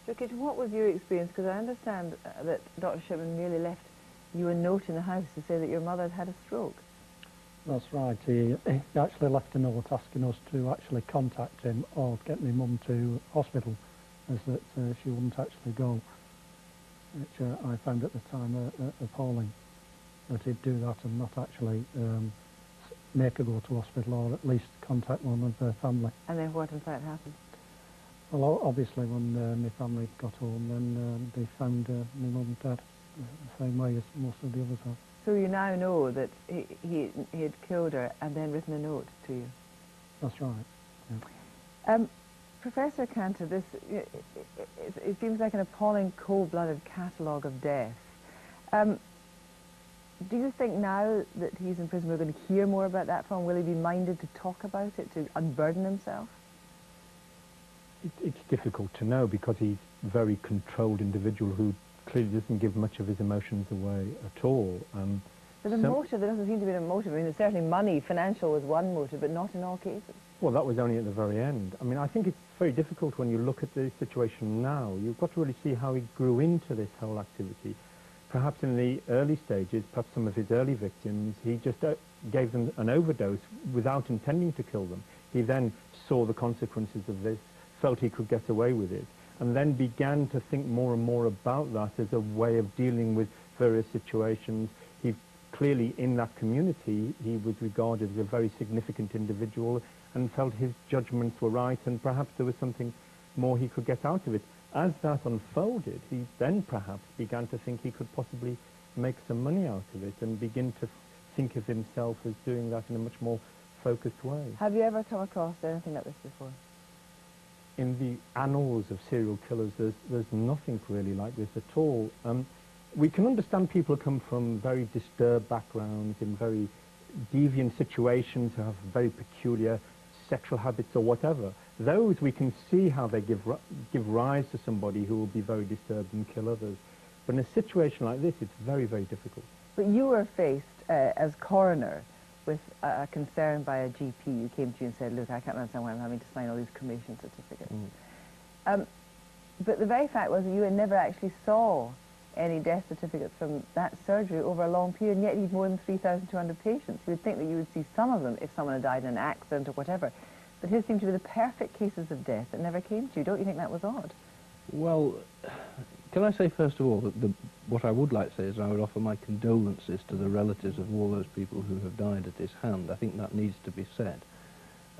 Ricky, what was your experience? Because I understand that Dr. Shipman merely left you a note in the house to say that your mother had had a stroke. That's right. He actually left a note asking us to actually contact him or get my mum to hospital, as that she wouldn't actually go, which I found at the time appalling, that he'd do that and not actually make her go to hospital, or at least contact one of her family. And then what in fact happened? Well, obviously when my family got home, then they found my mum dead, the same way as most of the others have. So you now know that he had killed her and then written a note to you? That's right, yeah. Professor Cantor, it seems like an appalling cold-blooded catalogue of death. Do you think now that he's in prison we're going to hear more about that from? Will he be minded to talk about it, to unburden himself? It's difficult to know, because he's a very controlled individual who clearly doesn't give much of his emotions away at all. But the motive, there doesn't seem to be a motive. I mean, there's certainly money, financial was one motive, but not in all cases. Well, that was only at the very end. I mean, I think it's very difficult when you look at the situation now. You've got to really see how he grew into this whole activity. Perhaps in the early stages, perhaps some of his early victims, he just gave them an overdose without intending to kill them. He then saw the consequences of this, felt he could get away with it, and then began to think more and more about that as a way of dealing with various situations. He clearly, in that community, he was regarded as a very significant individual and felt his judgments were right, and perhaps there was something more he could get out of it. As that unfolded, he then perhaps began to think he could possibly make some money out of it and begin to think of himself as doing that in a much more focused way. Have you ever come across anything like this before? In the annals of serial killers, there's nothing really like this at all. We can understand people who come from very disturbed backgrounds, in very deviant situations, who have very peculiar sexual habits or whatever. Those we can see how they give rise to somebody who will be very disturbed and kill others. But in a situation like this, it's very, very difficult. But you were faced, as coroner, with a concern by a GP who came to you and said, look, I can't understand why I'm having to sign all these cremation certificates. But the very fact was that you had never actually saw any death certificates from that surgery over a long period, and yet you'd more than 3,200 patients. You would think that you would see some of them if someone had died in an accident or whatever. But his seemed to be the perfect cases of death that never came to you. Don't you think that was odd? Well, can I say first of all that what I would like to say is I would offer my condolences to the relatives of all those people who have died at his hand. I think that needs to be said.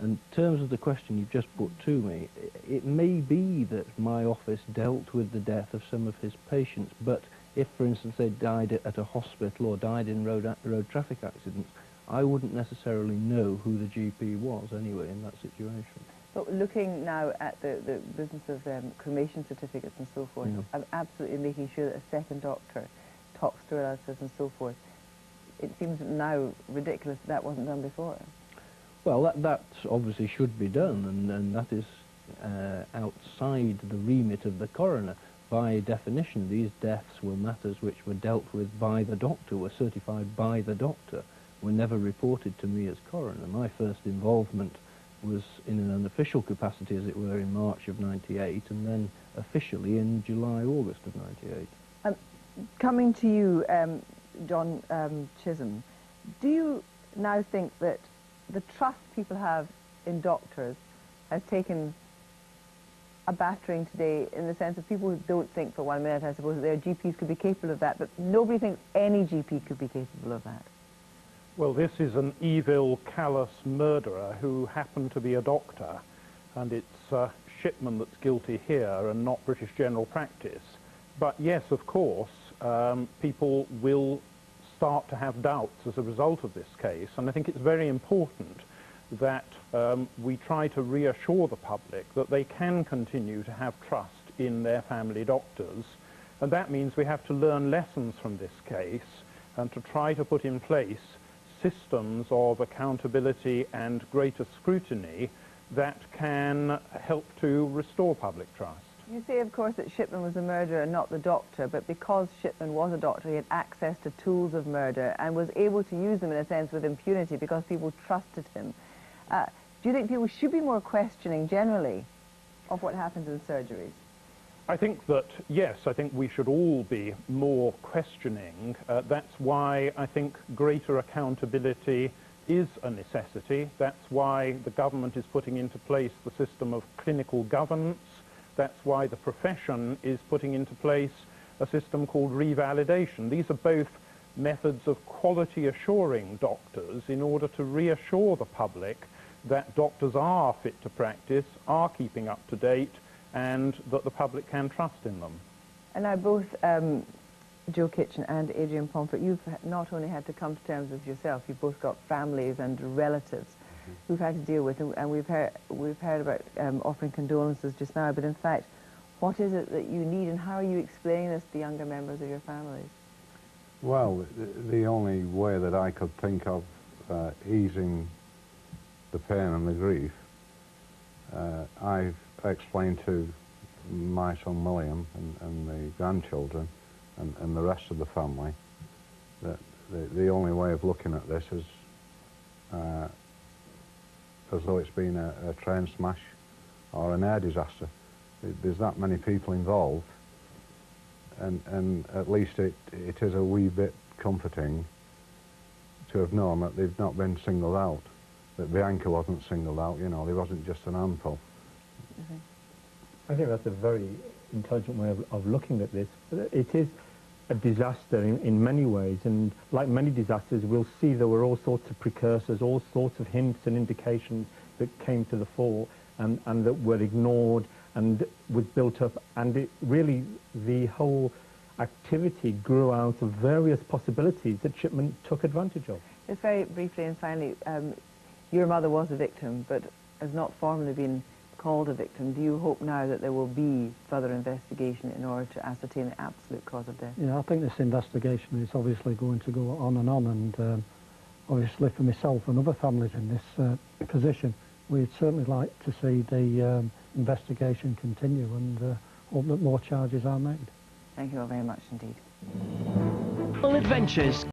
In terms of the question you've just put to me, it may be that my office dealt with the death of some of his patients, but if, for instance, they died at a hospital or died in road traffic accidents, I wouldn't necessarily know who the GP was anyway in that situation. But looking now at the business of cremation certificates and so forth, I'm absolutely making sure that a second doctor talks to relatives and so forth. It seems now ridiculous that wasn't done before. Well, that obviously should be done, and that is outside the remit of the coroner. By definition, these deaths were matters which were dealt with by the doctor, were certified by the doctor, were never reported to me as coroner. My first involvement was in an unofficial capacity, as it were, in March of '98, and then officially in July, August of '98. Coming to you, John Chisholm, do you now think that the trust people have in doctors has taken a battering today, in the sense of people who don't think for 1 minute, I suppose, that their GPs could be capable of that, but nobody thinks any GP could be capable of that? Well, this is an evil, callous murderer who happened to be a doctor, and it's Shipman that's guilty here and not British general practice. But yes, of course, people will start to have doubts as a result of this case, and I think it's very important that we try to reassure the public that they can continue to have trust in their family doctors, and that means we have to learn lessons from this case and to try to put in place systems of accountability and greater scrutiny that can help to restore public trust. You say, of course, that Shipman was the murderer and not the doctor, but because Shipman was a doctor, he had access to tools of murder and was able to use them, in a sense, with impunity because people trusted him. Do you think people should be more questioning, generally, of what happens in surgeries? I think that, yes, I think we should all be more questioning. That's why I think greater accountability is a necessity. That's why the government is putting into place the system of clinical governance. That's why the profession is putting into place a system called revalidation. These are both methods of quality assuring doctors in order to reassure the public that doctors are fit to practice, are keeping up to date, and that the public can trust in them. And now both Joe Kitchen and Adrian Pomfret, you've not only had to come to terms with yourself, you've both got families and relatives who've had to deal with, and we've heard about offering condolences just now, but in fact, what is it that you need, and how are you explaining this to the younger members of your families? Well, the only way that I could think of easing the pain and the grief, I've explained to my son William and the grandchildren and the rest of the family that the only way of looking at this is as though it's been a train smash or an air disaster. There's that many people involved, and at least it is a wee bit comforting to have known that they've not been singled out, that Bianca wasn't singled out, you know, there wasn't just an handful. I think that's a very intelligent way of looking at this. It is a disaster in many ways, and like many disasters, we'll see there were all sorts of precursors, all sorts of hints and indications that came to the fore and that were ignored and was built up, and it really, the whole activity grew out of various possibilities that Shipman took advantage of. Just very briefly and finally, your mother was a victim, but has not formally been called a victim. Do you hope now that there will be further investigation in order to ascertain the absolute cause of death? Yeah, I think this investigation is obviously going to go on, and obviously for myself and other families in this position, we'd certainly like to see the investigation continue and hope that more charges are made. Thank you all very much indeed. Adventures.